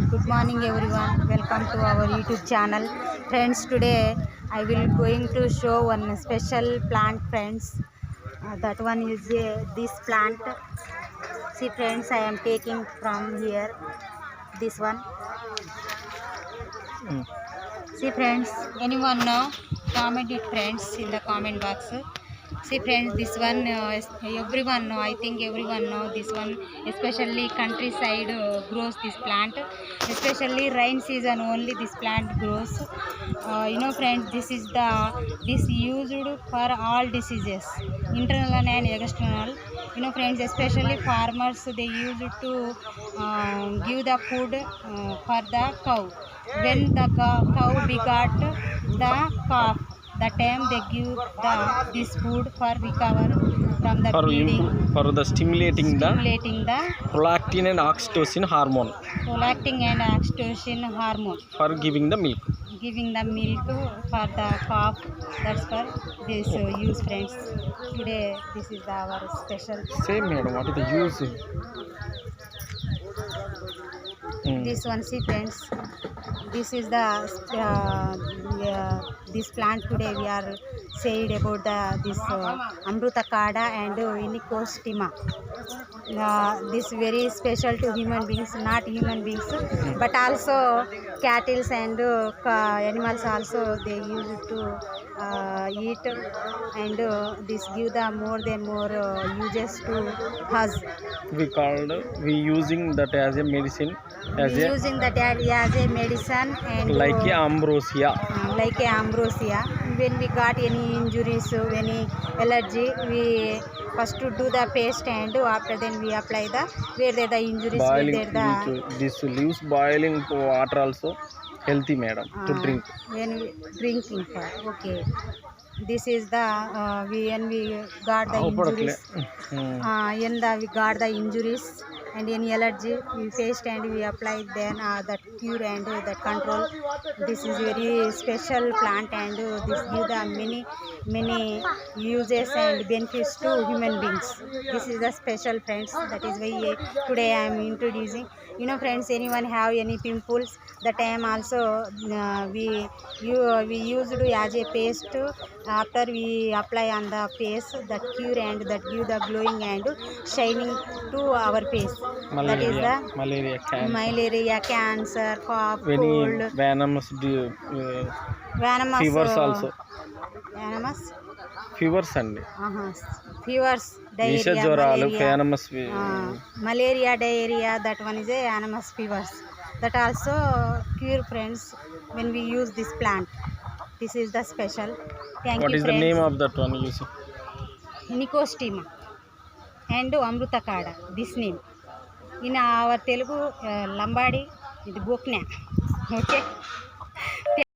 Good morning everyone. Welcome to our YouTube channel. Friends, today I will going to show one special plant, friends. That one is this plant. See friends, I am taking from here this one. See friends, anyone know? Comment it friends in the comment box. See friends, this one everyone know. I think everyone know this one. Especially countryside grows this plant. Especially rain season only this plant grows. Friends, this used for all diseases, internal and external. Friends, especially farmers, they use it to give the food for the cow. When the cow begot the calf, the time they give this food for recover from the bleeding, for the stimulating the prolactin and and oxytocin hormone for giving the milk for the calf. That's for this use, friends. Today this is our special. Same madam, what is the use? This one, see friends, this is the this plant. Today we are said about this Amruta Kada and Inicostima. This very special to human beings, not human beings, but also cattle and animals also they use it to eat, and this give the more uses to us. We using that as a medicine, Using that as a medicine, and like ambrosia. When we got any injuries, any allergy, we first to do the paste, and after then we apply the where there the injuries, Boiling this leaves boiling water also healthy madam to drink. When we drinking for, okay. This is the when we got the injuries. We got the injuries and any allergy we faced, and we applied then that cure and that control. This is very special plant, and this give the many uses and benefits to human beings. This is the special, friends. That is why today I am introducing. Friends, anyone have any pimples, the time also we use it as a paste. After we apply on the face, that cure and that give the glowing and shining to our face. That is the malaria, cancer, cough, cold, venomous fevers also. Venomous Fevers and fevers, diarrhea, malaria, diarrhea. That one is a venomous fevers. That also cure, friends, when we use this plant. This is the special. Thank what you, is friends. The name of that one you see? Inicostima and Amruta Kada. This name in our Telugu Lambadi, it Bokna. Okay.